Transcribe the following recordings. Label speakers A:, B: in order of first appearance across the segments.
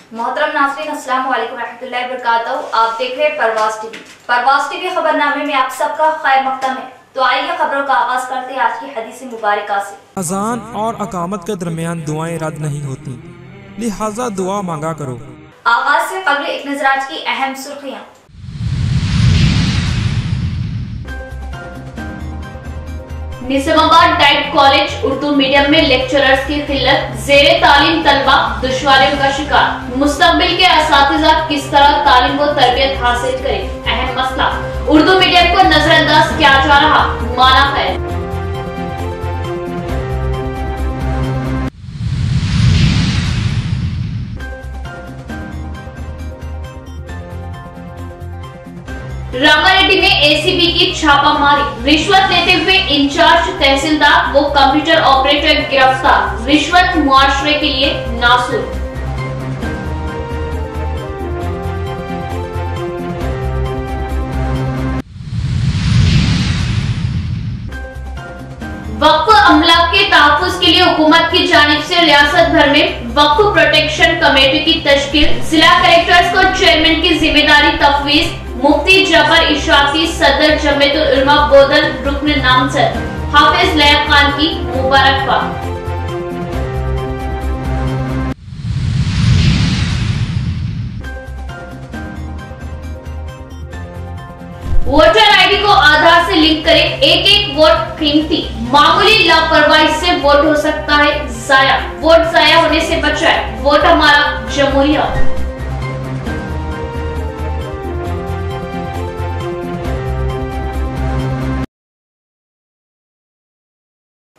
A: मोहतरम नाज़रीन, अस्सलाम वालेकुम रहमतुल्लाहि व बरकातहू। आप देख रहे हैं परवाज़ टीवी। परवाज़ टीवी खबरनामे में आप सबका खैर मक़दम है। तो आइए खबरों का आगाज करते हैं आज की हदीस मुबारका से।
B: अजान और अकामत के दरमियान दुआएं रद्द नहीं होती, लिहाजा दुआ मांगा करो।
A: आगाज से कबल एक नजर आज की अहम सुर्खियां। Nizamabad diet college Urdu medium में लेक्चरर्स की किल्लत, ज़ेरे तालीम तलबा दुश्वारियों का शिकार। मुस्तकबिल के असातिज़ा किस तरह तालीम व तरबियत हासिल करें, अहम मसला। उर्दू मीडियम को नजरअंदाज किया जा रहा, माना खैर। रामारेड्डी में एसीबी की छापामारी, रिश्वत लेते हुए इंचार्ज तहसीलदार व कंप्यूटर ऑपरेटर गिरफ्तार। रिश्वत मुआशरे के लिए नासूर। वक्फ अमला के तहफ्फुज़ के लिए हुकूमत की जानिब से रियासत भर में वक्फ प्रोटेक्शन कमेटी की तश्कील। जिला कलेक्टर्स को चेयरमैन की जिम्मेदारी तफवीज। मुफ्ती जफर इशराकी सदर जमीयतुल उलमा बोदल रुकन नामजद। हाफिज लैब खान की मुबारकबाद। वोटर आईडी को आधार से लिंक करें, एक एक वोट कीमती। मामूली लापरवाही से वोट हो सकता है जाया। वोट जाया होने से बचाए, वोट हमारा जमहूरिया।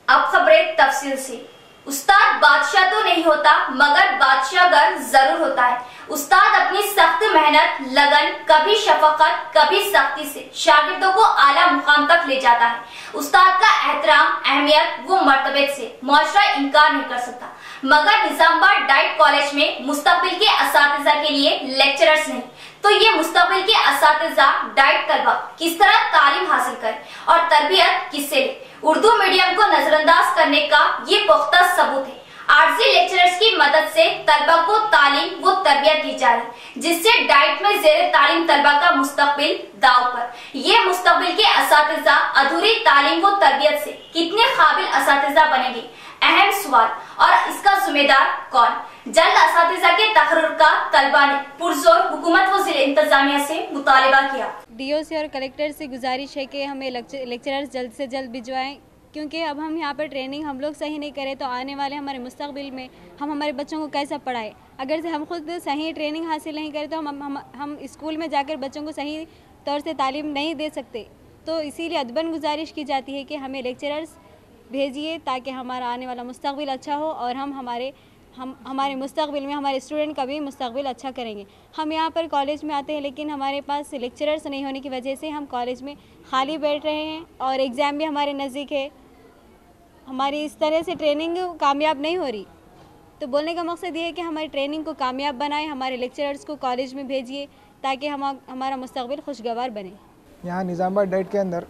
A: अब खबरें तफसील से। उस्ताद बादशाह तो नहीं होता, मगर बादशाहगर जरूर होता है। उस्ताद अपनी सख्त मेहनत, लगन, कभी शफकत कभी सख्ती से शागिर्दों को आला मुकाम तक ले जाता है। उस्ताद का एहतराम, अहमियत व मर्तबे से मुआशरा इनकार नहीं कर सकता। मगर निजामाबाद डाइट कॉलेज में मुस्तकबिल के असातिज़ा के लिए लेक्चरर्स नहीं, तो ये मुस्तकबिल के असातिज़ा डाइट तलबा किस तरह तालीम हासिल करें और तरबियत किससे ले, उर्दू मीडियम को नजरअंदाज करने का ये पुख्ता सबूत है। आरजी लेक्चरर्स की मदद से तलबा को तालीम व तरबियत दी जा रही, जिससे डाइट में ज़ेरे तालीम तलबा का मुस्तकबिल दाव पर। ये मुस्तकबिल के असातिज़ा अधूरी तालीम व तरबियत से कितने काबिल असातिज़ा बनेंगे, अहम सवाल। और इसका जिम्मेदार कौन? जल्द असातिज़ा के तकर्रुर का तलबा ने पुरजोर हुकूमत व जिला इंतजामिया से मुतालिबा किया।
C: डीओसी और कलेक्टर से गुजारिश है कि हमें लेक्चरर्स जल्द से जल्द भिजवाएं, क्योंकि अब हम यहाँ पर ट्रेनिंग हम लोग सही नहीं करें तो आने वाले हमारे मुस्तकबिल में हम हमारे बच्चों को कैसे पढ़ाएं। अगर से हम खुद सही ट्रेनिंग हासिल नहीं करें तो हम स्कूल में जाकर बच्चों को सही तौर से तालीम नहीं दे सकते। तो इसीलिए अदबन गुजारिश की जाती है कि हमें लेक्चरर्स भेजिए, ताकि हमारा आने वाला मुस्तकबिल अच्छा हो और हम हमारे मुस्तकबिल में हमारे स्टूडेंट का भी मुस्तकबिल अच्छा करेंगे। हम यहाँ पर कॉलेज में आते हैं, लेकिन हमारे पास लेक्चरर्स नहीं होने की वजह से हम कॉलेज में खाली बैठ रहे हैं और एग्ज़ाम भी हमारे नज़दीक है। हमारी इस तरह से ट्रेनिंग कामयाब नहीं हो रही। तो बोलने का मकसद ये है कि हमारी ट्रेनिंग को कामयाब बनाएं, हमारे लेक्चरर्स को कॉलेज में भेजिए ताकि हमारा मुस्तकबिल खुशगवार बने।
D: यहाँ निज़ामाबाद डाइट के अंदर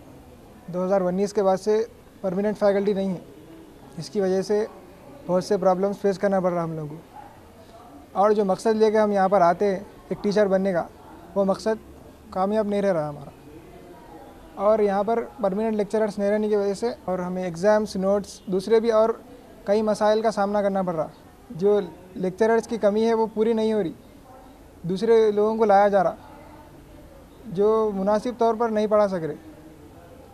D: 2019 के बाद से परमानेंट फैकल्टी नहीं है। इसकी वजह से बहुत से प्रॉब्लम्स फेस करना पड़ रहा हम लोगों को। और जो मकसद लेके हम यहाँ पर आते हैं एक टीचर बनने का, वो मकसद कामयाब नहीं रह रहा हमारा। और यहाँ पर परमानेंट लेक्चरर्स नहीं रहने की वजह से और हमें एग्ज़ाम्स, नोट्स, दूसरे भी और कई मसाइल का सामना करना पड़ रहा। जो लेक्चरर्स की कमी है वो पूरी नहीं हो रही, दूसरे लोगों को लाया जा रहा जो मुनासिब तौर पर नहीं पढ़ा सक रहे।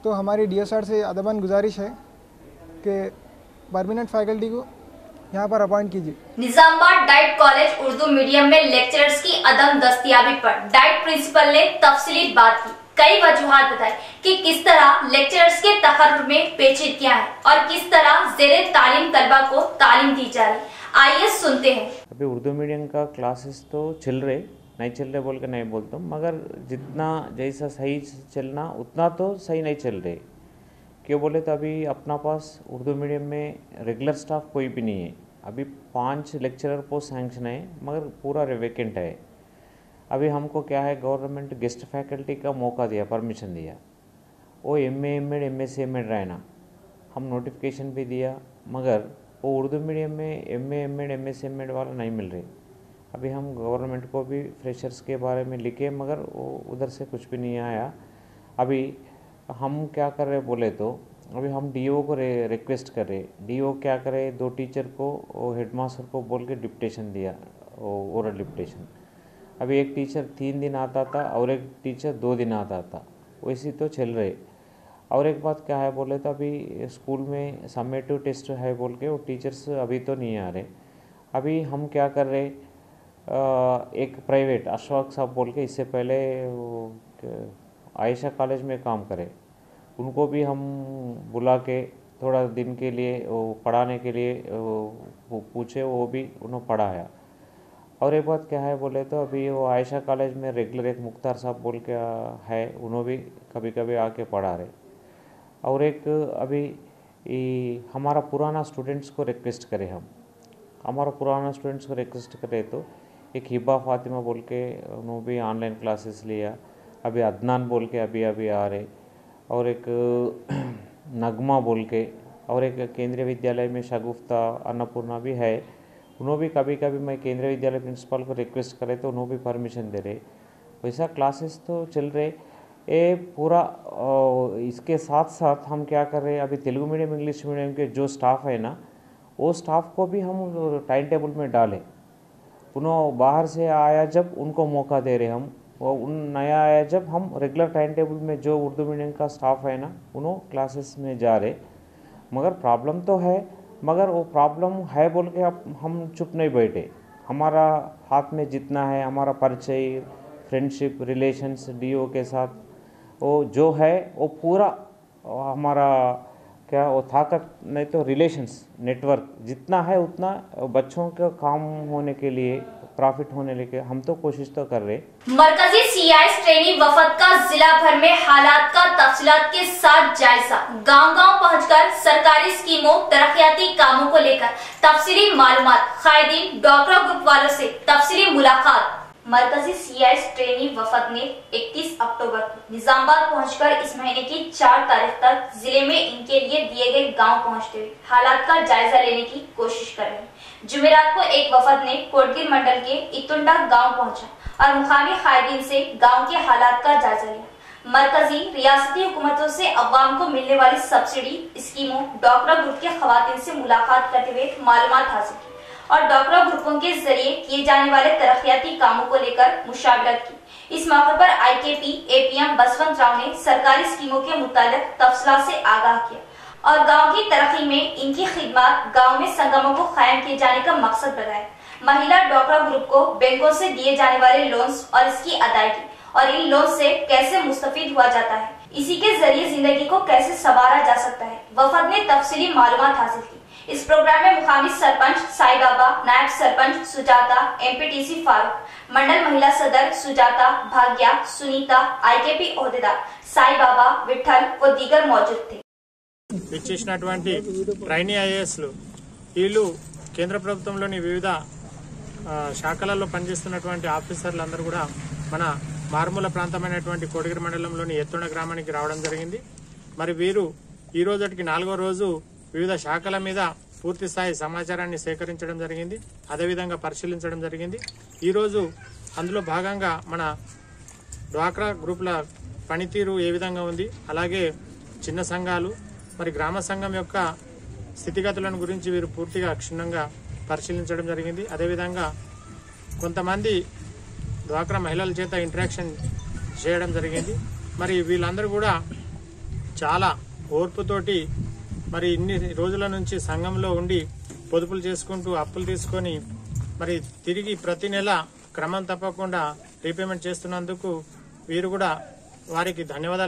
D: तो हमारी डीओ सर से अदबन गुजारिश है कि परमानेंट फैकल्टी को यहाँ पर अपॉइंट कीजिए।
A: Nizamabad diet college Urdu medium में लेक्चरर्स की अदम दस्तयाबी पर डाइट प्रिंसिपल ने तफसीली बात की। कई वजूहात बताई कि किस तरह लेक्चरर्स के तकर्रुर में पेचीदगियां हैं और किस तरह ज़ेरे तालीम तलबा को तालीम दी जा रही। आइए सुनते हैं।
E: अभी उर्दू मीडियम का क्लासेस तो चल रहे, नहीं चल रहे बोल के नहीं बोलता हूँ, मगर जितना जैसा सही चलना उतना तो सही नहीं चल रहे। क्यों बोले तो अभी अपना पास उर्दू मीडियम में रेगुलर स्टाफ कोई भी नहीं है। अभी 5 लेक्चरर पोस्ट सैंक्शन है, मगर पूरा वेकेंट है। अभी हमको क्या है, गवर्नमेंट गेस्ट फैकल्टी का मौका दिया, परमिशन दिया। वो एमए, एमएड, एमएससी, एमएड रहना, हम नोटिफिकेशन भी दिया, मगर वो उर्दू मीडियम में एमए, एमएड, एमएससी, एमएड वाला नहीं मिल रहे। अभी हम गवर्नमेंट को भी फ्रेशर्स के बारे में लिखे मगर वो उधर से कुछ भी नहीं आया। अभी हम क्या कर रहे बोले तो अभी हम डीओ को रिक्वेस्ट कर रहे, डीओ क्या करे 2 टीचर को हेडमास्टर को बोल के डिप्टेशन दिया, ओरल डिप्टेशन। अभी एक टीचर 3 दिन आता था और एक टीचर 2 दिन आता था, वैसे तो चल रहे। और एक बात क्या है बोले तो अभी स्कूल में समेटिव टेस्ट है बोल के वो टीचर्स अभी तो नहीं आ रहे। अभी हम क्या कर रहे, एक प्राइवेट अशफाक साहब बोल के इससे पहले आयशा कॉलेज में काम करे, उनको भी हम बुला के थोड़ा दिन के लिए वो पढ़ाने के लिए वो पूछे, वो भी उन्होंने पढ़ाया। और एक बात क्या है बोले तो अभी वो आयशा कॉलेज में रेगुलर एक मुख्तार साहब बोल के है, उन्होंने भी कभी कभी आके पढ़ा रहे। और एक अभी हमारा पुराना स्टूडेंट्स को रिक्वेस्ट करें, हमारा पुराना स्टूडेंट्स को रिक्वेस्ट करें तो एक हिबा फातिमा बोल के उन्होंने भी ऑनलाइन क्लासेस लिया, अभी अदनान बोल के अभी आ रहे, और एक नगमा बोल के, और एक केंद्रीय विद्यालय में शगुफ्ता अन्नपूर्णा भी है, उन्होंने भी कभी कभी मैं केंद्रीय विद्यालय प्रिंसिपल को रिक्वेस्ट करे तो उन्होंने भी परमिशन दे रहे। वैसा क्लासेस तो चल रहे। ये पूरा इसके साथ साथ हम क्या कर रहे हैं, अभी तेलुगु मीडियम इंग्लिश मीडियम के जो स्टाफ है ना, वो स्टाफ को भी हम टाइम टेबल में डालें। उन्होंने बाहर से आया जब उनको मौका दे रहे हम, वो उन नया आया जब हम रेगुलर टाइम टेबल में जो उर्दू मीडियम का स्टाफ है ना, उन्होंने क्लासेस में जा रहे। मगर प्रॉब्लम तो है, मगर वो प्रॉब्लम है बोल के अब हम चुप नहीं बैठे। हमारा हाथ में जितना है, हमारा परिचय, फ्रेंडशिप, रिलेशंस डीओ के साथ वो जो है वो पूरा हमारा क्या वो ताकत नहीं तो रिलेशंस नेटवर्क जितना है उतना बच्चों का काम होने के लिए, प्रॉफिट होने के लिए हम तो कोशिश तो कर रहे।
A: मरकजी सीआईएस ट्रेनी वफद का जिला भर में हालात का तफसीलात के साथ जायजा, गांव-गांव पहुंचकर सरकारी स्कीमों, तरक्याती कामों को लेकर तफसीली मालूमात, कायदीन, डॉक्टर ग्रुप वालों से तफसीली मुलाकात। मरकजी सीआईएस ट्रेनी वफद ने 31 अक्टूबर को निजामाबाद पहुंचकर इस महीने की 4 तारीख तक जिले में इनके लिए दिए गए गांव पहुंचते हुए हालात का जायजा लेने की कोशिश कर रहे हैं। जुमेरात को एक वफद ने कोटगिर मंडल के इतुंडा गांव पहुंचा और मुकामी कायदीन से गांव के हालात का जायजा लिया। मरकजी रियासती हुकूमतों से अवाम को मिलने वाली सब्सिडी स्कीमों, डॉक्टर ग्रुप के खवातीन से मुलाकात करते हुए मालूमात हासिल की और डॉक्टर ग्रुपों के जरिए किए जाने वाले तरक्याती कामों को लेकर मुशावरत की। इस मौके पर आईकेपी एपीएम बसवंत राव ने सरकारी स्कीमों के मुतालिक तफसीलात से आगाह किया और गांव की तरक्की में इनकी खिदमत, गांव में संगमों को कायम किए जाने का मकसद बताया। महिला डॉक्टर ग्रुप को बैंकों से दिए जाने वाले लोन्स और इसकी अदायगी और इन लोन से कैसे मुस्तफीद हुआ जाता है, इसी के जरिए जिंदगी को कैसे संवारा जा सकता है, वफद ने तफसीली मालूमात हासिल की। इस प्रोग्राम में मुकामी सरपंच साई बाबा, नायब सरपंच सुजाता, एमपीटीसी फारूक, मंडल महिला सदर सुजाता, भाग्या, सुनीता, आईकेपी ओहदेदार साई बाबा, विठल व दीगर मौजूद थे।
F: ఇచ్చేసినటువంటి ట్రైనీ ఐఏఎస్లు వీళ్ళు కేంద్ర ప్రభుత్వంలోని వివిధ శాఖలలో పనిచేస్తున్నటువంటి ఆఫీసర్లందరూ కూడా మన మారుమూల ప్రాంతమైనటువంటి కోటగిరి మండలంలోని ఎత్తుండ గ్రామానికి రావడం జరిగింది। మరి వీరు ఈ రోజుకి 4వ రోజు వివిధ శాఖల మీద పూర్తి స్థాయి సమాచారాన్ని సేకరించడం జరిగింది, అదేవిధంగా పరిశీలించడం జరిగింది। ఈరోజు అందులో భాగంగా మన డ్వాక్రా గ్రూపుల పనితీరు ఏ విధంగా ఉంది, అలాగే చిన్న సంఘాలు మరి గ్రామ సంఘం యొక్క స్థితిగతులను గురించి వీరు పూర్తిగా క్షుణ్ణంగా పరిశీలించడం జరిగింది। అదేవిధంగా కొంతమంది డ్వాక్రా మహిళల చేత ఇంటరాక్షన్ చేయడం జరిగింది। మరి వీళ్ళందరూ కూడా చాలా ఓర్పుతోటి మరి ఇన్ని రోజుల నుంచి సంఘంలో ఉండి పొదుపులు చేసుకుంటూ అప్పులు తీసుకొని మరి తిరిగి ప్రతి నెల క్రమం తప్పకుండా రీపేమెంట్ చేస్తున్నందుకు వీరు కూడా वारिकी धन्यवाद।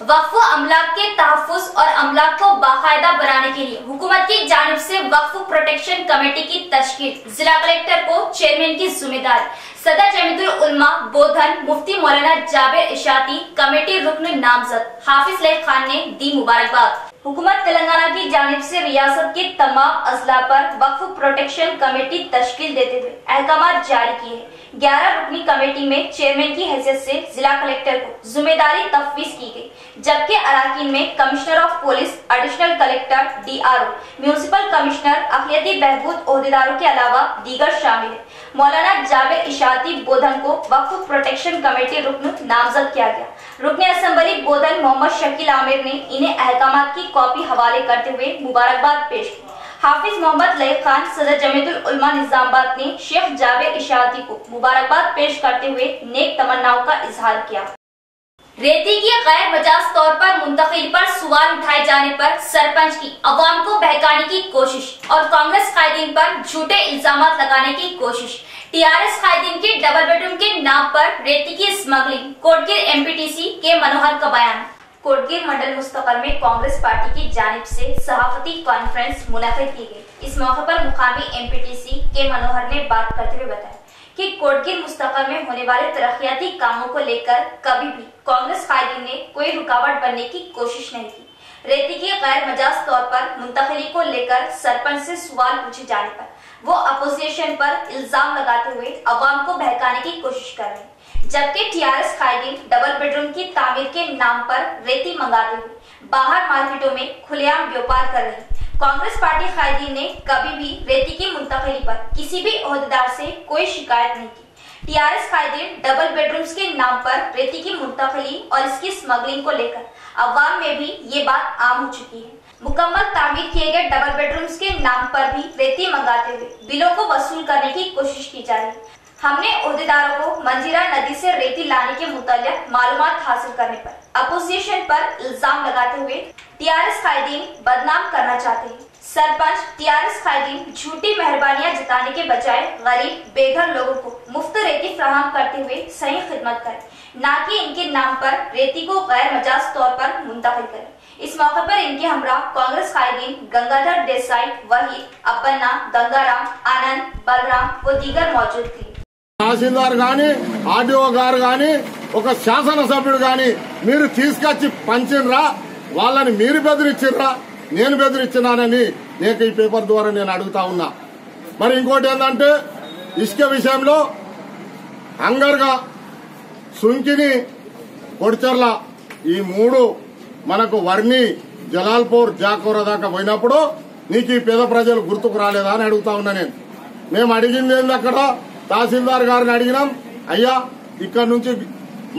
A: वक्फ अमलाक के तहफ्फुज और अमलाक को बाकायदा बनाने के लिए हुकूमत की जानिब से वक्फ प्रोटेक्शन कमेटी की तश्कील, जिला कलेक्टर को चेयरमैन की जिम्मेदारी, सदर जमीयतुल उलमा बोधन मुफ्ती मौलाना जाबिर इशाती, कमेटी रुकन नामजद हाफिज लई खान ने दी मुबारकबाद। हुकूमत तेलंगाना की जानिब से रियासत के तमाम अजला पर वक्फ प्रोटेक्शन कमेटी तश्कील देते हुए अहकाम जारी किए हैं। 11 रुकनी कमेटी में चेयरमैन की हैसियत से जिला कलेक्टर को जिम्मेदारी तफवीज की गई, जबकि अराकीन में commissioner of police, additional collector, DRO, municipal commissioner, अखिलती बहबूद ओहदेदारों के अलावा दीगर शामिल है। मौलाना जावेद इशाती बोधन को वक्फ प्रोटेक्शन कमेटी रुकन नामजद किया गया। रुकन असेंबली बोधन मोहम्मद शकील आमिर ने इन्हें अहकाम की कॉपी हवाले करते हुए मुबारकबाद पेश की। हाफिज मोहम्मद लईक खान, सदर जमीयतुल उलमा निजामाबाद ने शेख जावेद इशाती को मुबारकबाद पेश करते हुए नेक तमन्नाओं का इजहार किया। रेती की गैर मजाज तौर पर मुंतकिल पर सवाल उठाए जाने पर सरपंच की अवाम को बहकाने की कोशिश और कांग्रेस कायदीन पर झूठे इल्जाम लगाने की कोशिश। TRS कायदीन के डबल बेडरूम के नाम पर रेती की स्मगलिंग, कोटगिर MPTC के मनोहर का बयान। कोटगिर मंडल मुस्तकल में कांग्रेस पार्टी की जानिब से सहाफती कॉन्फ्रेंस मुनक़िद की गई। इस मौके पर मुकामी MPTC के मनोहर ने बात करते हुए बताया कि कोटगिर मुस्तकल में होने वाले तरक्याती कामों को लेकर कभी भी कांग्रेस कायदीन ने कोई रुकावट बनने की कोशिश नहीं की। रेती की गैर मजाज तौर पर मुंतकिली को लेकर सरपंच से सवाल पूछे जाने पर वो अपोजिशन पर इल्जाम लगाते हुए अवाम को बहकाने की कोशिश कर रहे हैं, जबकि TRS कायदीन डबल बेडरूम की तामीर के नाम पर रेती मंगाते हुए बाहर मार्केटों में खुलेआम व्यापार कर रहे हैं। कांग्रेस पार्टी कायदीन ने कभी भी रेती की मुंतकिली पर किसी भी ओहदेदार से कोई शिकायत नहीं की। TRS कायदीन डबल बेडरूम्स के नाम पर रेती की मुंतकिली और इसकी स्मगलिंग को लेकर अवाम में भी ये बात आम हो चुकी है। मुकम्मल तामीर किए गए डबल बेडरूम्स के नाम पर भी रेती मंगाते हुए बिलों को वसूल करने की कोशिश की जा रही है। हमने ओहदेदारों को मंजीरा नदी से रेती लाने के मुताल्लिक मालूमात हासिल करने पर अपोजिशन पर इल्जाम लगाते हुए TRS कायदीन बदनाम करना चाहते हैं। सरपंच TRS कायदीन झूठी मेहरबानियां जताने के बजाय गरीब बेघर लोगों को मुफ्त रेती फराहम करते हुए सही खिदमत करें, न कि इनके नाम पर रेती को गैर मजाज तौर पर मुंतकिल करें। इस मौके पर इनके हमरा कांग्रेस कायदीन गंगाधर देसाई, वहीद, अब्बन्ना, गंगाराम, आनंद, बलराम व दीगर मौजूद थे।
G: తహసీల్దార్ గాని ఆర్డీఓ గారు గాని ఒక శాసనసభ్యుడు గాని మీరు తీసుకొచ్చి పంచినరా, వాళ్ళని మీరు బెదిరించినరా, నేను బెదిరించినానని నేను ఈ పేపర్ ద్వారా నేను అడుగుతా ఉన్నా। మరి ఇంకోటి ఏంటంటే ఇసుక విషయంలో హంగర్గా సుంకిని కొడిచర్ల ఈ మూడు మనకు వర్ణి జలాల్పూర్ జాకోర దాకా పోయినప్పుడు నీకు ఈ పేద ప్రజలు గుర్తుకు రాలేదా అని అడుగుతా ఉన్నా నేను। మేము అడిగింది ఏంది, అక్కడ తహసీల్దార్ గారిని అడిగినాం, అయ్యా ఇక్కడ నుంచి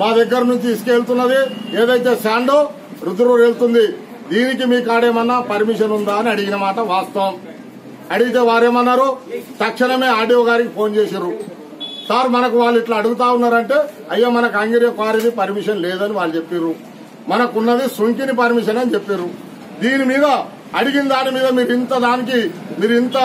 G: మా దగ్గర నుంచి ఇసుక వెళ్తున్నది, ఏదైతే శాండో రుద్రూరు వెళ్తుంది, దీనికి మీ కాడేమన్నా పర్మిషన్ ఉందా అని అడిగిన మాట వాస్తవం। అడిగితే వారేమన్నారు, తక్షణమే ఆర్డీఓ గారికి ఫోన్ చేశారు, సార్ మనకు వాళ్ళు ఇట్లా అడుగుతా ఉన్నారంటే అయ్యా మనకు అంగిరి క్వారీది పర్మిషన్ లేదని వాళ్ళు చెప్పారు, మనకున్నది సుంకిని పర్మిషన్ అని చెప్పారు। దీని మీద అడిగిన దాని మీద మీరు ఇంత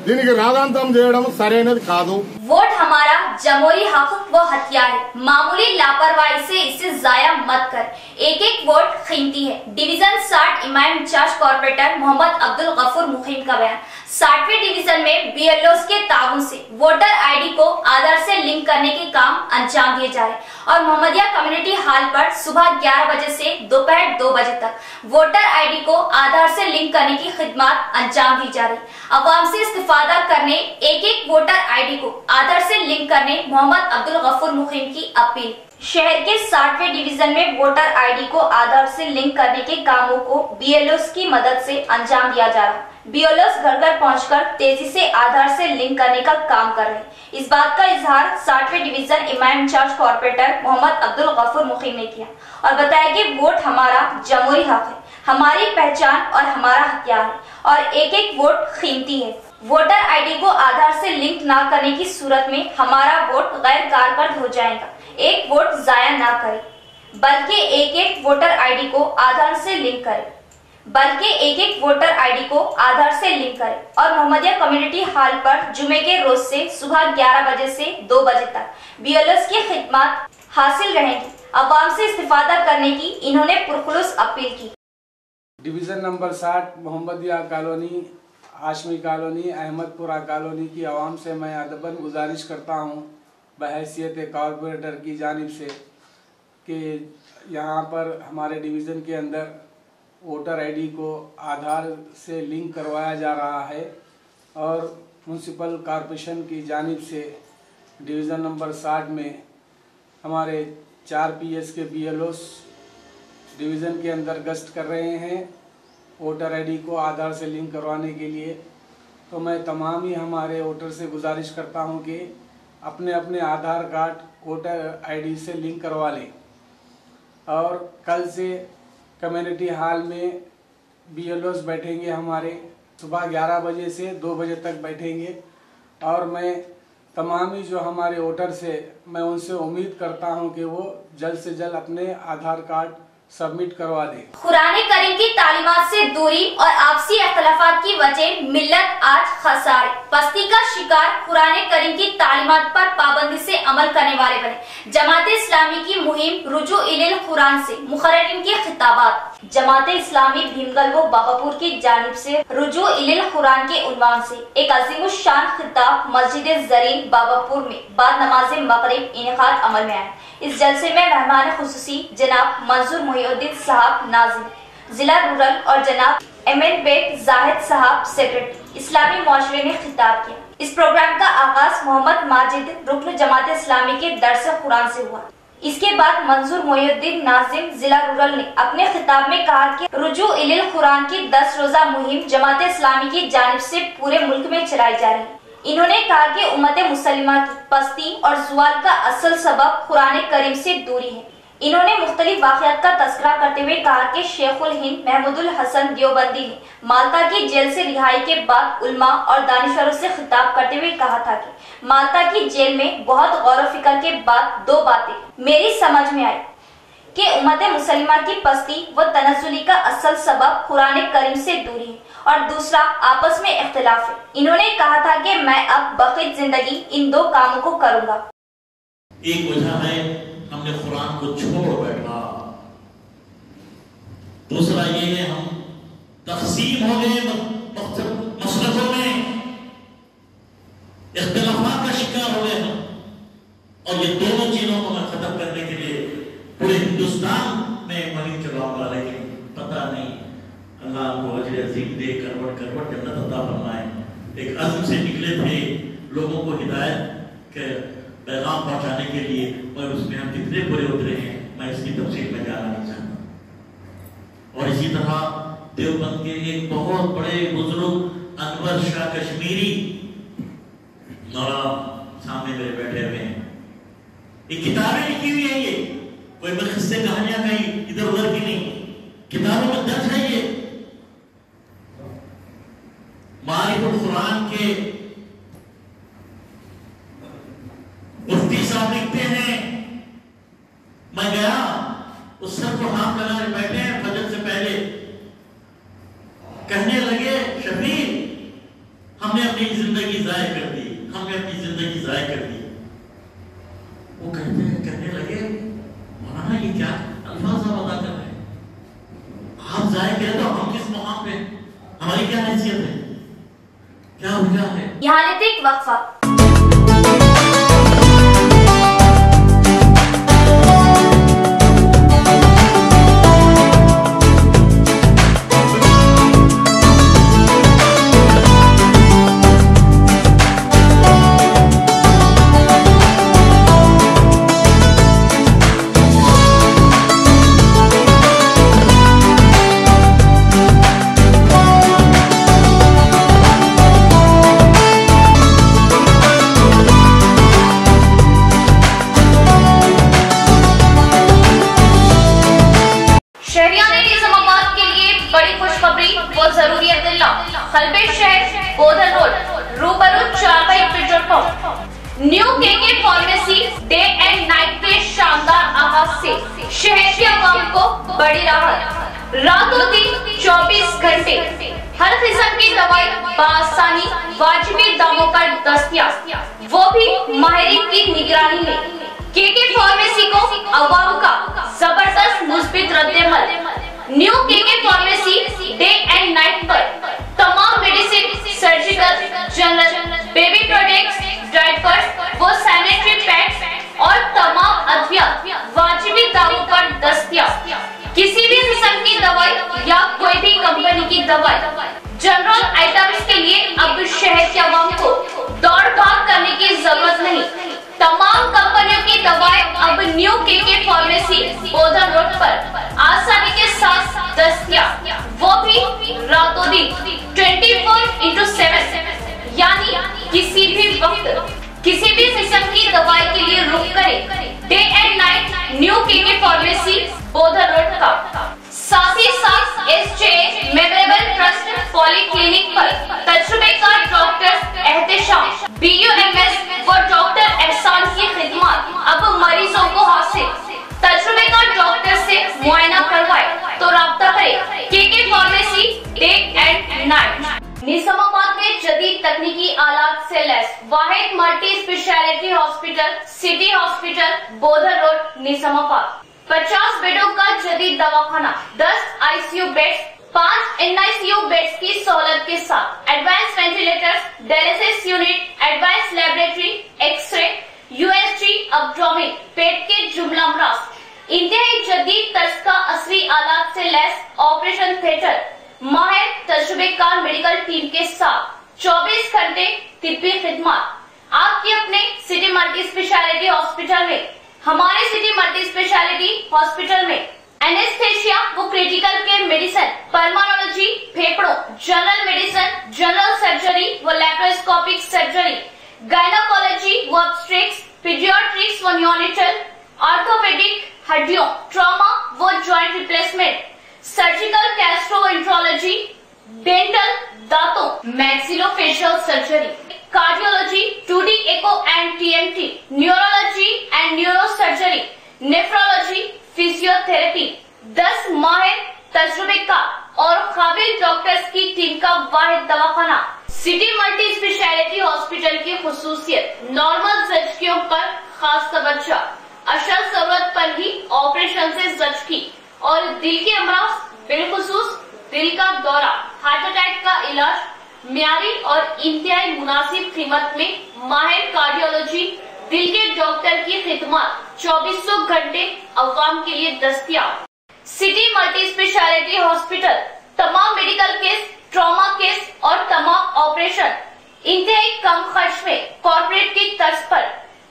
G: దీనికి రాదాంతం చేయడం సరైనది కాదు।
A: वोट हमारा जमहूरी हक व हथियार है, मामूली लापरवाही से इसे जाया मत कर, एक एक वोट कीमती है। डिवीजन 60 इमाम इंचार्ज कॉर्पोरेटर मोहम्मद अब्दुल गफूर मुखीम का बयान। 60वें डिवीजन में BLOs के ताउन से वोटर ID को आधार से लिंक करने के काम अंजाम दिए जा रहे और मोहम्मदिया कम्युनिटी हॉल पर सुबह 11 बजे से दोपहर 2 बजे तक वोटर ID को आधार से लिंक करने की खिदमत अंजाम दी जा रही। अवाम से इस्तेफादा करने एक एक वोटर ID को आधार से लिंक करने मोहम्मद अब्दुल गफूर मुखीम की अपील। शहर के 60वें डिवीजन में वोटर ID को आधार से लिंक करने के कामों को BLOs की मदद से अंजाम दिया जा रहा। BLOs घर घर पहुंचकर तेजी से आधार से लिंक करने का काम कर रहे हैं। इस बात का इजहार 60वें डिवीजन इमाम इंचार्ज कॉर्पोरेटर मोहम्मद अब्दुल गफूर मुखीम ने किया और बताया कि वोट हमारा जमहूरी हक है, हमारी पहचान और हमारा हथियार है और एक एक वोट कीमती है। वोटर ID को आधार से लिंक न करने की सूरत में हमारा वोट गैर कारकर्द हो जाएगा। एक वोट जाया ना करें, बल्कि एक एक वोटर ID को आधार से लिंक करें, और मोहम्मदिया कम्युनिटी हॉल पर जुमे के रोज से सुबह 11 बजे से 2 बजे तक BLOs की खिदमत हासिल रहेगी। अवाम से इस्तेफादा करने की इन्होंने पुरखुलूस अपील की।
H: Division number 60 Mohammadia colony, Hashmi colony, Ahmedpura colony की आवाम से मैं अदबन गुजारिश करता हूँ बहैसियत कॉरपोरेटर की जानिब से कि यहाँ पर हमारे डिवीज़न के अंदर वोटर आईडी को आधार से लिंक करवाया जा रहा है और म्यूनसिपल कॉरपोरेशन की जानिब से डिवीज़न नंबर 60 में हमारे 4 PS के BLOs डिवीज़न के अंदर गश्त कर रहे हैं वोटर आईडी को आधार से लिंक करवाने के लिए। तो मैं तमाम ही हमारे वोटर से गुजारिश करता हूं कि अपने अपने आधार कार्ड वोटर आईडी से लिंक करवा लें और कल से कम्युनिटी हॉल में BLOs बैठेंगे हमारे सुबह 11 बजे से 2 बजे तक बैठेंगे और मैं तमाम ही जो हमारे वोटर से मैं उनसे उम्मीद करता हूं कि वो जल्द से जल्द अपने आधार कार्ड सबमिट करवा दें।
A: कुरान करीम की तालीमात से दूरी और आपसी अख्तलाफात की वजह मिल्लत आज खसारे पस्ती का शिकार कुरान करीम की तालीमात पर पाबंदी से अमल करने वाले बने। जमाते इस्लामी की मुहिम रुजू इलिल कुरान से मुखर्रिरीन के खिताबात। जमाते इस्लामी भीमगल बाबापुर की जानिब से रुजू इलिल कुरान के उन्वान से एक अजीमुश्शान खिताब मस्जिद जरीन बाबापुर में बाद नमाज मगरिब इनेकाद अमल में आए। इस जलसे में मेहमान खुसूसी जनाब मंजूर मोहिउद्दीन साहब नाज़िम जिला रूरल और जनाब एमएन बेग जाहिद साहब सेक्रेटरी इस्लामी मुआशरे ने खिताब किया। इस प्रोग्राम का आगाज मोहम्मद माजिद रुकन जमात इस्लामी के दर्स कुरान से हुआ। इसके बाद मंजूर मोहिउद्दीन नाज़िम जिला रूरल ने अपने खिताब में कहा कि रुजू इलिल कुरान की 10 रोजा मुहिम जमात इस्लामी की जानिब से पूरे मुल्क में चलाई जा रही है। इन्होंने कहा कि उम्मत मुसलिमा की पस्ती और जुआल का असल सबब कुरान करीम से दूरी है। इन्होंने मुख्तलिफ वाक़यात का तस्करा करते हुए कहा कि शेखुल हिंद महमूदुल हसन देवबंदी ने माल्टा की जेल से रिहाई के बाद उलमा और दानिशवरों से खिताब करते हुए कहा था कि माल्टा की जेल में बहुत गौर व फिक्र के बाद 2 बातें मेरी समझ में आई कि उम्मत मुसलिमा की पस्ती व तनज़्ज़ुली का असल सबब कुरान करीम से दूरी है और दूसरा आपस में इख्तिलाफ है। इन्होंने कहा था कि मैं अब बक़ियत जिंदगी इन 2 कामों को करूंगा।
I: एक वजह है हमने कुरान को छोड़ बैठा, दूसरा ये है हम तक़सीम हो गए मसलकों में, इख्तिलाफात का शिकार हो गए हम। और ये दोनों चीजों को मैं खत्म करने के लिए पूरे हिंदुस्तान में मुहिम चलाऊंगा, लेकिन पता नहीं अल्लाह को अजर अजीम दे करवट करवट जन्नत अता फरमाए। एक अज़्म से निकले थे लोगों को हिदायत के पैगाम पहुंचाने के लिए, और उसमें हम कितने पूरे उतरे हैं मैं इसकी तफसील में जाना नहीं चाहता। और इसी तरह देवबंद के एक बहुत बड़े बुजुर्ग अनवर शाह कश्मीरी सामने मेरे बैठे हुए हैं। ये किताबें लिखी हुई है, ये कोई मैं किस्से कहानियां कहीं इधर उधर की नहीं, किताबों में दर्ज है। ये मारिफुल कुरान के मुफ्ती साहब लिखते हैं, मैं गया उस सर को हाथ लगाए बैठे हैं फजर से पहले, कहने लगे शफीक हमने अपनी जिंदगी जाया कर दी, हमने अपनी जिंदगी जाया कर दी। वो कहने लगे मौलाना ये क्या अल्फाज आप अदा कर रहे हैं, आप जाया करें तो हम किस मुकाम पे, हमारी क्या हैसियत है, क्या वजह है।
A: यहाँ लेते एक वक्फा। खलबे शहर बोधन रोड रूबरू चारपाई petrol pump. New KK pharmacy day and night के शानदार आगाज से शहर के अवाम को बड़ी राहत। रातों दिन 24 घंटे हर किस्म की दवाई बासानी वाजिबी दामों पर दस्तयाब, वो भी माहिरीन की निगरानी में। केके फार्मेसी को अवाम का जबरदस्त मुस्बित रद्देमल। New KK pharmacy day and night पर तमाम medicine, surgical, general, baby products, diapers व सैनिटरी पैड्स और तमाम अद्वियात वाजिबी दामों पर दस्तयाब। किसी भी किस्म की दवाई या अब new KK pharmacy Bodhan road पर आसानी के साथ दस्तयाब, वो भी रातों दिन 24/7, यानी किसी भी वक्त किसी भी किस्म की दवाई के लिए रुक करे day and night new KK pharmacy Bodhan road का। साथ ही साथ SJ मेमोरेबल ट्रस्ट पॉलीक्लिनिक पर तजुर्बे का डॉक्टर एहतेशाम BUMS व डॉक्टर एहसान की खिदमत अब मरीजों को हासिल। तजुर्बे का डॉक्टर से मुआयना करवाए तो राब्ता करें KK pharmacy day and night. Nizamabad में जदीद तकनीकी आलात से लैस वाहिद multi speciality hospital city hospital Bodhan road Nizamabad. 50 बेडों का जदीद दवाखाना, 10 ICU बेड्स, 5 NICU बेड्स की सहूलत के साथ advance ventilators, dialysis unit, advance laboratory, x ray, USG, abdomen, पेट के जुमला अमराज, इंतहाई जदीद तर्ज का असली आलात से लैस ऑपरेशन थिएटर, माहिर तजुर्बेकार मेडिकल टीम के साथ 24 घंटे तिब्बी खिदमत आपके अपने सिटी मल्टी स्पेशलिटी हॉस्पिटल में। हमारे सिटी मल्टी स्पेशलिटी हॉस्पिटल में एनेस्थेशिया व क्रिटिकल केयर मेडिसिन, पल्मोनोलॉजी, फेफड़ों, जनरल मेडिसिन, जनरल सर्जरी व लैप्रोस्कोपिक सर्जरी, गायनोकोलॉजी व ऑब्स्टेट्रिक्स, पीडियाट्रिक्स व नियोनेटल, ऑर्थोपेडिक, हड्डियों, ट्रॉमा व joint replacement, surgical gastroenterology, dental, दांतों, maxillofacial surgery, cardiology, 2D echo and TMT, neurology and neurosurgery, nephrology, physiotherapy, 10 माहिर तजुर्बेकार और काबिल डॉक्टर्स की टीम का वाहिद दवाखाना। सिटी मल्टी स्पेशलिटी हॉस्पिटल की खुसूसियत नॉर्मल जचकियों पर खास तवज्जो, अशल जरूरत पर ही ऑपरेशन से जचकी और दिल के अमराज, बिलखुसूस दिल का दौरा, हार्ट अटैक का इलाज म्यारी और इंतहाई मुनासिब कीमत में माहिर कार्डियोलॉजी, दिल के डॉक्टर की खिदमत 24 घंटे अवाम के लिए दस्तयाब। सिटी मल्टी स्पेशलिटी हॉस्पिटल तमाम मेडिकल केस, ट्रॉमा केस और तमाम ऑपरेशन इंतहाई कम खर्च में कॉर्पोरेट की तर्ज पर।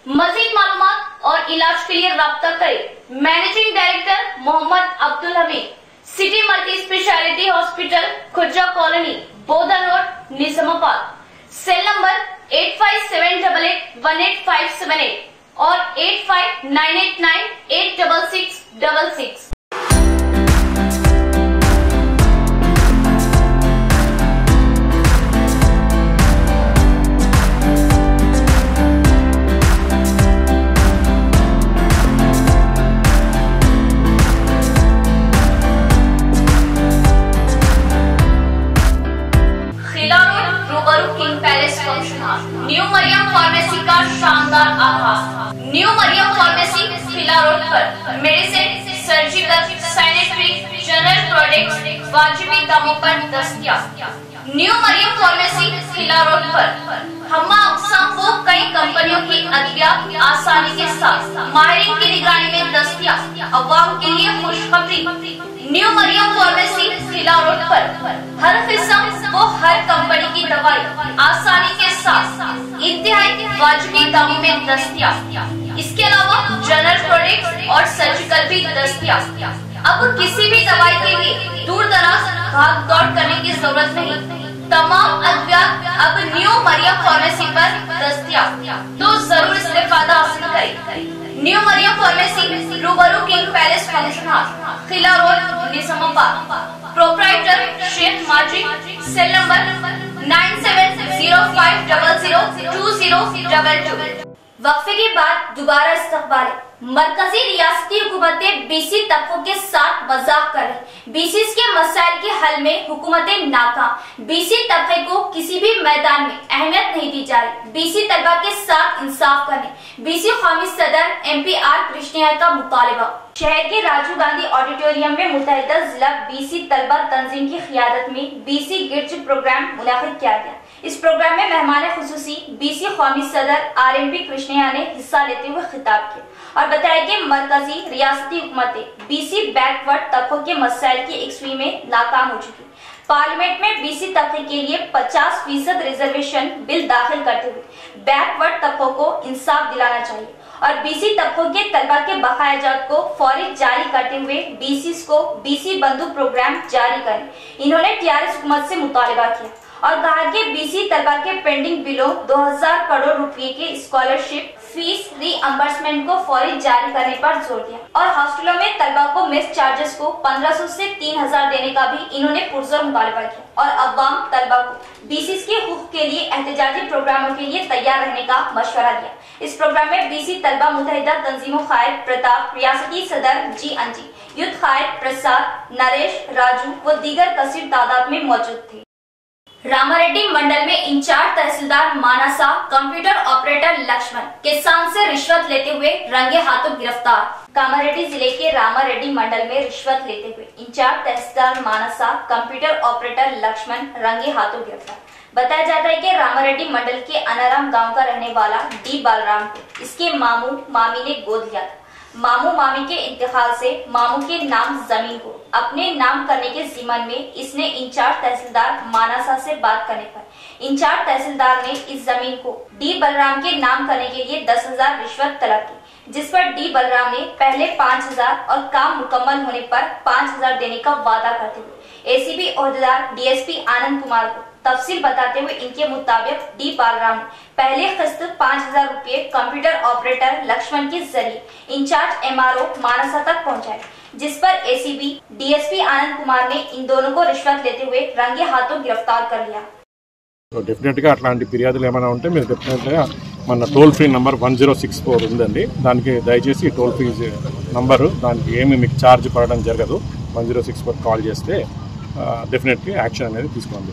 A: मजीद मालूमात और इलाज के लिए राब्ता करें managing director Mohammed Abdul Hameed, city multi speciality hospital, Khurja colony, Bodhan road, Nizamabad. Cell number 8578818578 और 8598986666। न्यू मरियम फार्मेसी का शानदार आगाज। New Maryam pharmacy Khila road पर medicine, surgical, sanitary, general products वाजिबी दामों पर दस्तयाब। New Maryam pharmacy Khila road पर हम्मा अक़साम को कई कंपनियों की अद्वियात आसानी के साथ माहिरीन की निगरानी में दस्तयाब। अवाम के लिए खुशखबरी, new Maryam pharmacy Khila road पर हर किस्म वो हर कंपनी की दवाई आसानी के साथ इंतहाई वाजिबी दामों में दस्तयाब। इसके अलावा जनरल प्रोडक्ट्स और सर्जिकल भी दस्तयाब। अब किसी भी दवाई के लिए दूर दराज भाग दौड़ करने की जरूरत नहीं। तमाम अद्वियात अब न्यू मरियम फार्मेसी पर दस्तयाब, तो जरूर इस्तेफादा हासिल करें। न्यू मरियम फार्मेसी रूबरू king palace function hall, Khila road, Nizamabad. Proprietor Sheikh Majid. Cell number 9705002022। वक्फे के बाद दोबारा इस्तकबाल। मरकजी रियासती हुकूमतें BC तबकों के साथ मजाक कर रही। BCs के मसाइल के हल में हुकूमतें नाकाम। BC तबके को किसी भी मैदान में अहमियत नहीं दी जा रही। BC तलबा के साथ इंसाफ करने BC कौमी सदर MP R कृष्णैया का मुतालबा। शहर के राजीव गांधी ऑडिटोरियम में मुतहदा जिला BC तलबा तंजीम की क़ियादत में BC गिरज प्रोग्राम मुनाकिद किया गया। इस प्रोग्राम में मेहमान खुसूसी BC कौमी सदर RMP कृष्णैया ने हिस्सा लेते हुए खिताब किया और बताया कि मरकजी रियासती हुकूमतें BC बैकवर्ड तबकों के मसाइल की एकसुई में नाकाम हो चुकी। पार्लियामेंट में BC तबके के लिए 50% रिजर्वेशन बिल दाखिल करते हुए बैकवर्ड तबकों को इंसाफ दिलाना चाहिए और बीसी तबकों के तलबा के बकाया जात को फौरी जारी करते हुए बीसीस को बीसी बंधु प्रोग्राम जारी करें। इन्होंने टीआरएस हुकूमत से मुतालबा किया और कहा कि बीसी तलबा के पेंडिंग बिलों 2000 करोड़ रुपए के स्कॉलरशिप फीस रीअम्बर्समेंट को फौरी जारी करने पर जोर दिया और हॉस्टलों में तलबा को मेस चार्जेस को 1500 से 3000 देने का भी इन्होंने पुरजोर मुतालबा किया और अवाम तलबा को बीसीस के हुकूक के लिए एहतजाजी प्रोग्रामों के लिए तैयार रहने का मशवरा दिया। इस प्रोग्राम में बीसी तलबा मुत्तहिदा तंजीमों कायद प्रताप, रियासती सदर जी अंजी, युद्ध कायद प्रसाद, नरेश, राजू व दीगर कसीर तादाद में मौजूद थे। रामारेड्डी मंडल में इंचार्ज तहसीलदार मानसा कंप्यूटर ऑपरेटर लक्ष्मण किसान से रिश्वत लेते हुए रंगे हाथों गिरफ्तार। कामारेड्डी जिले के रामारेड्डी मंडल में रिश्वत लेते हुए इंचार्ज तहसीलदार मानसा कंप्यूटर ऑपरेटर लक्ष्मण रंगे हाथों गिरफ्तार। बताया जाता है कि रामारेड्डी मंडल के अनाराम गांव का रहने वाला डी बालराम को इसके मामू मामी ने गोद लिया था। मामू मामी के इंतकाल से मामू के नाम जमीन को अपने नाम करने के जिम्मन में इसने इंचार्ज तहसीलदार मानसा से बात करने पर इंचार्ज तहसीलदार ने इस जमीन को डी बलराम के नाम करने के लिए 10,000 रिश्वत तलब की, जिस पर डी बलराम ने पहले 5,000 और काम मुकम्मल होने पर 5,000 देने का वादा करते हुए एसीपी ओहदेदार डीएसपी आनंद कुमार को तफसील बताते हुए इनके मुताबिक डी बालराम ने पहले किस्त 5,000 रुपए कंप्यूटर ऑपरेटर लक्ष्मण के जरिए इंचार्ज एमआरओ मानसा तक पहुंचाए, जिस पर एसीपी डीएसपी आनंद कुमार ने इन दोनों को रिश्वत लेते हुए रंगे हाथों गिरफ्तार कर लिया।
J: डेफिनेट గా అట్లాంటి ఫిర్యాదులు ఏమైనా ఉంటే మీరు డెఫినెట్ గా మన టోల్ ఫ్రీ నంబర్ 1064 ఉందండి, దానికి దయచేసి టోల్ ఫ్రీ నంబరు, దానికి ఏమి మీకు ఛార్జ్ పడడం జరగదు, 1064 కాల్ చేస్తే డెఫినెట్ గా యాక్షన్ అనేది తీసుకోవాలి।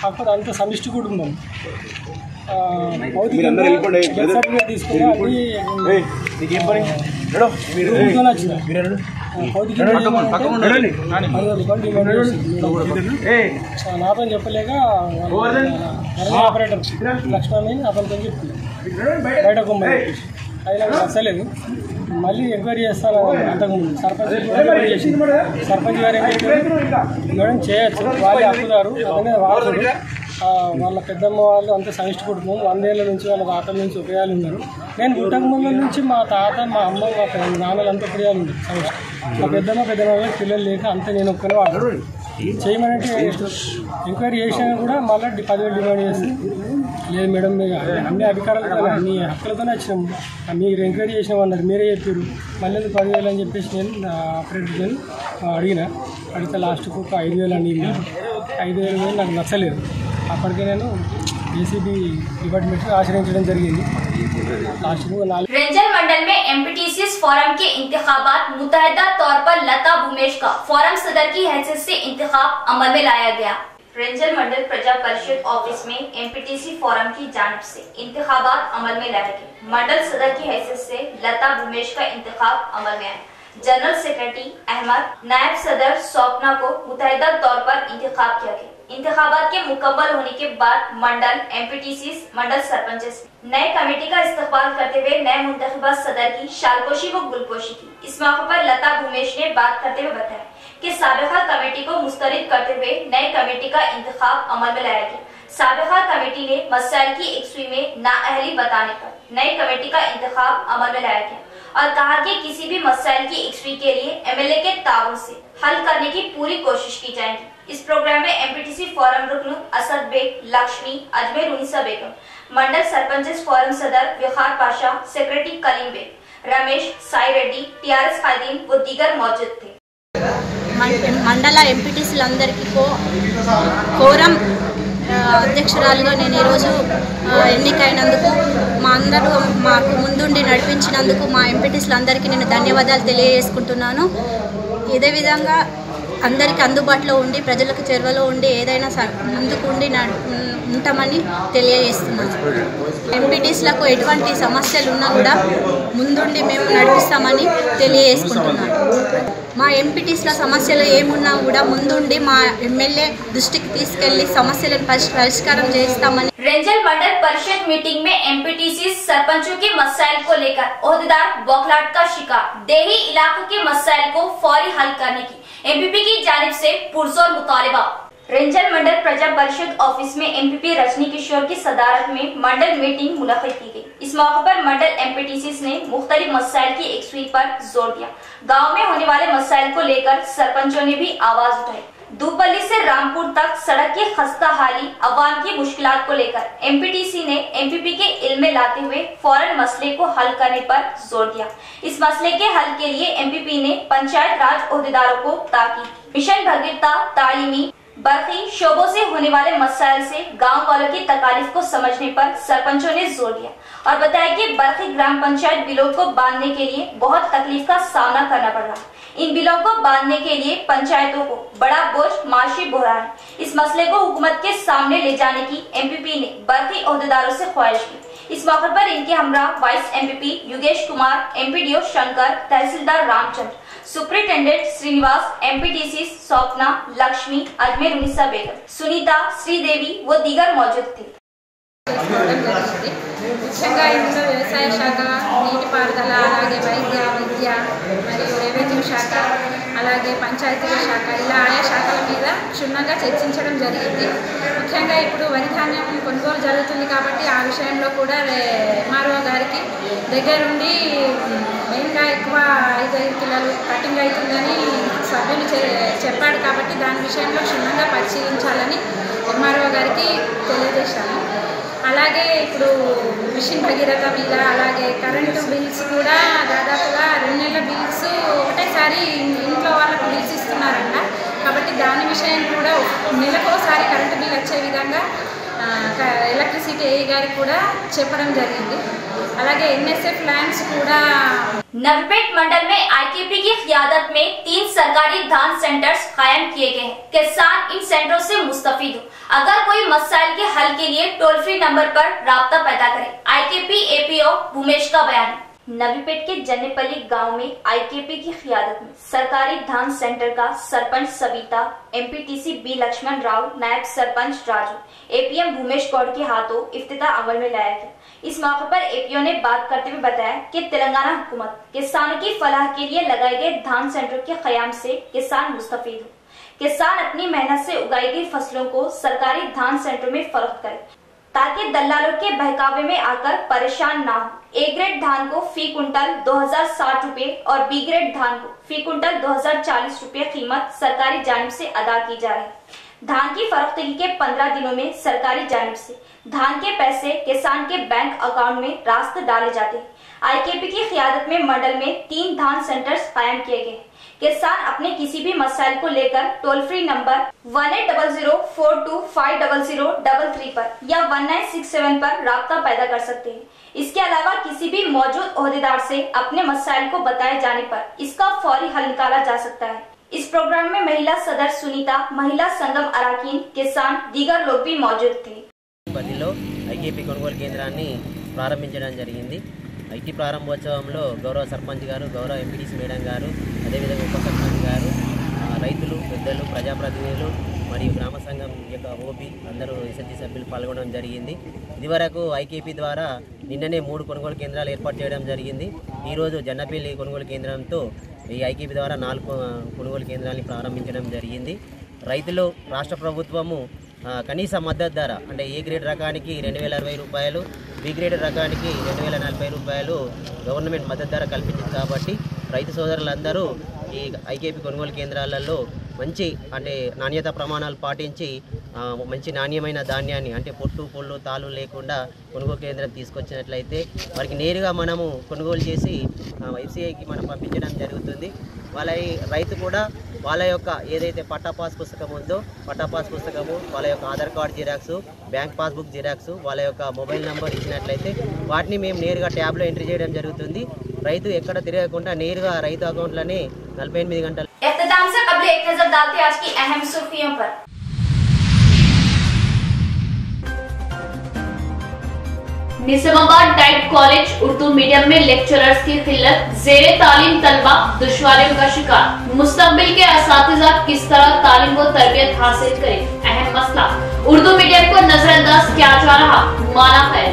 K: అక్కడ అంత సమిష్టి కుటుంబం నాతో చెప్పలేక ఆపరేటర్ లక్ష్మణ్ అతనితో చెప్తుంది బయట కుమ్మని అయినా నచ్చలేదు, మళ్ళీ ఎంక్వైరీ చేస్తాను అంతకుముందు సర్పంచ్ గారు ఏమైతే మేడం చేయొచ్చు, వాళ్ళే హక్కుదారు, అతనే వారసుడు, వాళ్ళ పెద్దమ్మ వాళ్ళు అంతా సమిష్టి కుటుంబం, 100 ఏళ్ళ నుంచి వాళ్ళ తాతల నుంచి ఉపయోగాలు ఉన్నారు, నేను పుట్టక ముందు నుంచి మా తాత మా అమ్మ మా నాన్నలు అంతా ఉపయోగాలు ఉన్నారు సమిష్టి, మా పెద్దమ్మ పిల్లలు లేక అంతా నేను ఒక్కనే వాడు చేయమనంటే ఎంక్వైరీ చేసినా కూడా మళ్ళీ 10,000 డిమాండ్ చేసి లేదు మేడం మీరు అన్ని అధికారాలతో అన్ని హక్కులతోనే వచ్చినాము, మీరు ఎంక్వైరీ చేసినాం అన్నారు, మీరే చెప్పారు, మళ్ళీ 10,000 అని చెప్పేసి నేను ఆపరేటర్ అడిగితే లాస్ట్కు ఒక 5,000 అని 5,000 నాకు నచ్చలేదు, అప్పటికే నేను ఏసీబీ डिपार्टमेंट आश्रయించడం జరిగింది।
A: रेंजर मंडल में एमपीटीसीएस फोरम के इंतखाबात मुतहदा तौर पर लता भूमेश का फोरम सदर की हैसियत से इंतखाब अमल में लाया गया। रेंजर मंडल प्रजा परिषद ऑफिस में एमपीटीसी फोरम की जानिब से इंतखाबात अमल में लाए गए। मंडल सदर की हैसियत से लता भूमेश का इंतखाब अमल में आया। जनरल सेक्रेटरी अहमद, नायब सदर स्वप्ना को मुतहदा तौर पर इंतखाब किया गया। इंतखाबात के मुकम्मल होने के बाद मंडल एमपीटीसीएस मंडल सरपंच नए कमेटी का इस्तकबाल करते हुए नए मुंतखबा सदर की शालपोशी व गुलपोशी की। इस मौके पर लता भूमेश ने बात करते हुए बताया कि साबिका कमेटी को मुस्तरद करते हुए नए कमेटी का इंतखाब अमल में लाया गया। साबिका कमेटी ने मसाइल की एकसुई में नाअहली बताने पर नई कमेटी का इंतखाब अमल में लाया गया और कहा कि किसी भी मसाइल की एकसुई के लिए एमएलए के ताउन से हल करने की पूरी कोशिश की जाएगी। इस प्रोग्राम में एमपीटीसी फोरम रुकन असद बेग, लक्ष्मी, अजमेर उनिसा बेगम, मंडल सरपंचेस फोरम सदर विखार पाशा, सेक्रेटरी कलीम बेग, रमेश, साई रेड्डी, टीआरएस खादीम व दीगर मौजूद थे।
L: మండల ఎంపీటీసీలందరికీ కోరం అధ్యక్షురాలుగా నేను ఈరోజు ఎన్నికైనందుకు మాకు ముందుండి నడిపించినందుకు మా ఎంపీటీసీలందరికీ నేను ధన్యవాదాలు తెలియజేసుకుంటున్నాను। ఇదే విధంగా అందరికీ అందుబాటులో ఉండి ప్రజలకు చేరువలో ఉండి ఏదైనా ముందుకు ఉండి ఉంటామని తెలియజేస్తున్నాను। ఎంపీటీసీలకు ఎటువంటి సమస్యలు ఉన్నా కూడా ముందుండి మేము నడిపిస్తామని తెలియజేసుకుంటున్నాను। మా ఎంపీటీసీల సమస్యలు ఏమున్నా కూడా ముందుండి మా ఎమ్మెల్యే దృష్టికి తీసుకెళ్లి సమస్యలను పరిష్కారం చేస్తామని।
A: रेंजर मंडल परिषद मीटिंग में एमपीटीसी सरपंचों के मसाइल को लेकर ओहदेदार बौखलाहट का शिकार, देही इलाकों के मसाइल को फौरी हल करने की एमपीपी की जानिब से पुरजोर मुतालिबा। रेंजर मंडल प्रजा परिषद ऑफिस में एमपीपी रजनी किशोर की सदारत में मंडल मीटिंग मुनक्किद की गई। इस मौके पर मंडल एमपीटीसी ने मुख्तलिफ मसाइल की एकसुई पर जोर दिया। गांव में होने वाले मसाइल को लेकर सरपंचों ने भी आवाज उठाई। दूपल्ली से रामपुर तक सड़क की खस्ता हाली, अवाम की मुश्किलात को लेकर एमपीटीसी ने एमपीपी के इल्म में लाते हुए फौरन मसले को हल करने पर जोर दिया। इस मसले के हल के लिए एमपीपी ने पंचायत राज ओहदेदारों को ताकीद। मिशन भगीरथा, तालीमी, बर्की शोबों से होने वाले मसाइल से गांव वालों की तकालीफ को समझने पर सरपंचों ने जोर दिया और बताया कि बर्की ग्राम पंचायत बिलों को बांधने के लिए बहुत तकलीफ का सामना करना पड़ रहा है। इन बिलों को बांधने के लिए पंचायतों को बड़ा बोझ माशी बोरा है। इस मसले को हुकूमत के सामने ले जाने की एमपीपी ने बर्की ओहदेदारों से ख्वाहिश की। इस मौके पर इनके हमरा vice MPP Yogesh Kumar, MPDO Shankar, tehsildar Ramchandra, superintendent Srinivas, MPTC Swapna, Lakshmi, Ajmer Unisa Begum, Sunitha, Sridevi व दीगर मौजूद थे।
L: ముఖ్యంగా ఇందులో వ్యవసాయ శాఖ, నీటిపారుదల, అలాగే వైద్య, విద్య మరియు రెవెన్యూ శాఖ, అలాగే పంచాయతీల శాఖ, ఇలా ఆయా శాఖల మీద క్షుణ్ణంగా చర్చించడం జరిగింది. ముఖ్యంగా ఇప్పుడు వరి ధాన్యం కొనుగోలు జరుగుతుంది కాబట్టి ఆ విషయంలో కూడా ఎంఆర్ఓ గారికి దగ్గరుండి మెయిన్గా ఎక్కువ 5 కిలోలు కటింగ్ అవుతుందని సభ్యులు చెప్పాడు కాబట్టి దాని విషయంలో క్షుణ్ణంగా పరిశీలించాలని ఎంఆర్ఓ గారికి తెలియజేశాను. అలాగే ఇప్పుడు మిషన్ భగీరథ మీద, అలాగే కరెంటు బిల్స్ కూడా దాదాపుగా 2 నెలల బిల్స్ ఒకటేసారి ఇంట్లో వాళ్ళకు బిల్స్ ఇస్తున్నారంట. కాబట్టి దాని విషయం కూడా నెలకోసారి కరెంటు బిల్ వచ్చే విధంగా ఎలక్ట్రిసిటీ ఏఈ గారికి కూడా చెప్పడం జరిగింది. అలాగే ఎన్ఎస్ఎఫ్ ల్యాండ్స్ కూడా
A: नवीपेट मंडल में आईकेपी की क़ियादत में 3 सरकारी धान सेंटर्स कायम किए गए हैं। किसान इन सेंटरों से मुस्तफीद हो। अगर कोई मसाइल के हल के लिए टोल फ्री नंबर पर राब्ता पैदा करें। आईकेपी एपीओ भूमेश का बयान। नवीपेट के जन्नेपल्ली गांव में आईकेपी की क़ियादत में सरकारी धान सेंटर का सरपंच सविता, एमपीटीसी बी लक्ष्मण राव, नायब सरपंच राजू, एपीएम भूमेश गौड़ के हाथों इफ्तिताह अमल में लाया गया। इस मौके पर एपीओ ने बात करते हुए बताया कि तेलंगाना हुकूमत किसानों की फलाह के लिए लगाए गए धान सेंटर के क़याम से किसान मुस्तफीद हो। किसान अपनी मेहनत से उगाई गई फसलों को सरकारी धान सेंटर में फरोख्त करे ताकि दलालों के बहकावे में आकर परेशान ना हो। ए ग्रेड धान को फी कुंटल 2060 रुपए और बी ग्रेड धान को फी कुंटल 2040 रुपए कीमत सरकारी जानिब से अदा की जा रही है। धान की फरोख्तगी के 15 दिनों में सरकारी जानिब से धान के पैसे किसान के बैंक अकाउंट में रास्त डाले जाते हैं। आईकेपी की क़ियादत में मंडल में 3 धान सेंटर्स कायम किए गए हैं। किसान अपने किसी भी मसाइल को लेकर टोल फ्री नंबर 180042500033 पर या 1967 पर राब्ता पैदा कर सकते हैं। इसके अलावा किसी भी मौजूद ओहदेदार से अपने मसाइल को बताए जाने पर इसका फौरी हल निकाला जा सकता है। इस प्रोग्राम में महिला सदर सुनीता, महिला संगम अराकीन, किसान, दीगर लोग भी मौजूद थे।
M: పల్లిలో ఐకేపీ కొనుగోలు కేంద్రాన్ని ప్రారంభించడం జరిగింది. ఐటీ ప్రారంభోత్సవంలో గౌరవ సర్పంచ్ గారు, గౌరవ ఎంపీటీసీ మేడం గారు, అదేవిధంగా ఉప సర్పంచ్ గారు, రైతులు, పెద్దలు, ప్రజాప్రతినిధులు మరియు గ్రామ సంఘం యొక్క ఓపీ అందరూ ఎస్ఎల్జీ సభ్యులు పాల్గొనడం జరిగింది. ఇదివరకు ఐకేపీ ద్వారా నిన్ననే 3 కొనుగోలు కేంద్రాలు ఏర్పాటు చేయడం జరిగింది. ఈరోజు జన్నపల్లి కొనుగోలు కేంద్రంతో ఈ ఐకేపీ ద్వారా 4 కొనుగోలు కేంద్రాన్ని ప్రారంభించడం జరిగింది. రైతులు రాష్ట్ర ప్రభుత్వము కనీస మద్దతు ధర అంటే ఏ గ్రేడ్ రకానికి 2060 రూపాయలు, బి గ్రేడ్ రకానికి 2040 రూపాయలు గవర్నమెంట్ మద్దతు ధర కల్పించింది. కాబట్టి రైతు సోదరులందరూ ఈ ఐకేపీ కొనుగోలు కేంద్రాలలో మంచి అంటే నాణ్యత ప్రమాణాలు పాటించి మంచి నాణ్యమైన ధాన్యాన్ని అంటే పొట్టు, పొల్లు, తాలు లేకుండా కొనుగోలు కేంద్రం తీసుకొచ్చినట్లయితే వారికి నేరుగా మనము కొనుగోలు చేసి ఎఫ్సిఐకి మనం పంపించడం జరుగుతుంది. వాళ్ళ రైతు కూడా వాళ్ళ యొక్క ఏదైతే పట్టా పాస్ పుస్తకం ఉందో పట్టా పాస్ పుస్తకము, వాళ్ళ యొక్క Aadhaar card xerox, bank passbook xerox, వాళ్ళ యొక్క మొబైల్ నెంబర్ ఇచ్చినట్లయితే వాటిని మేము నేరుగా ట్యాబ్లో ఎంట్రీ చేయడం జరుగుతుంది. రైతు ఎక్కడ తిరగకుండా నేరుగా రైతు అకౌంట్లోనే 48 గంటలు.
A: इख्तिताम से कबल एक नजर डालते आज की अहम सुर्खियों पर। Nizamabad diet college Urdu medium में लेक्चरर्स की किल्लत, ज़ेरे तालीम तलबा दुश्वारियों का शिकार। मुस्तकबिल के असातिज़ा किस तरह तालीम व तरबियत हासिल करें, अहम मसला। उर्दू मीडियम को नजरअंदाज किया जा रहा, माना है।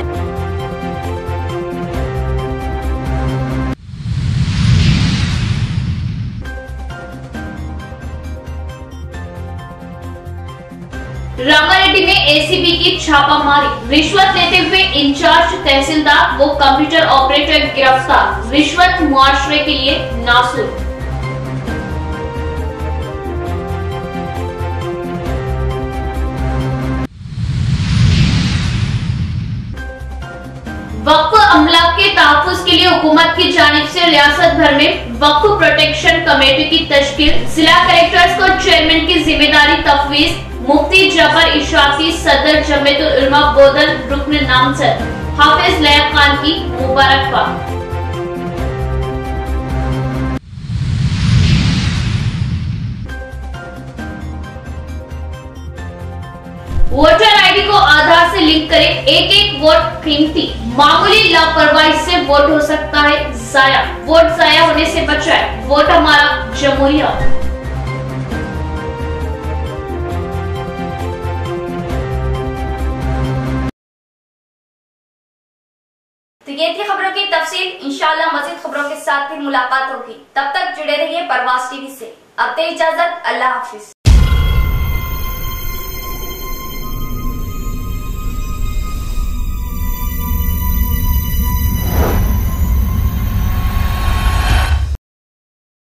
A: रंगारेड्डी में एसीबी की छापामारी, रिश्वत लेते हुए इंचार्ज तहसीलदार व कंप्यूटर ऑपरेटर गिरफ्तार, रिश्वत मुआशरे के लिए नासूर। वक्फ अमला के तहफ्फुज के लिए हुकूमत की जानिब से रियासत भर में वक्फ प्रोटेक्शन कमेटी की तश्कील, जिला कलेक्टर्स को चेयरमैन की जिम्मेदारी तफवीज, मुफ्ती जफर इशाकी सदर जमीयतुल उलमा बोदल रुकन नामजद, हाफिज लैब खान की मुबारकबाद। वोटर आईडी को आधार से लिंक करें, एक एक वोट कीमती, मामूली लापरवाही से वोट हो सकता है जाया, वोट जाया होने से बचाए, वोट हमारा जमहूरिया। तो ये थी खबरों की तफसील। इंशाअल्लाह मज़ीद खबरों के साथ फिर मुलाकात होगी, तब तक जुड़े रहिए परवाज़ टीवी से। अब दे इजाजत, अल्लाह हाफिज।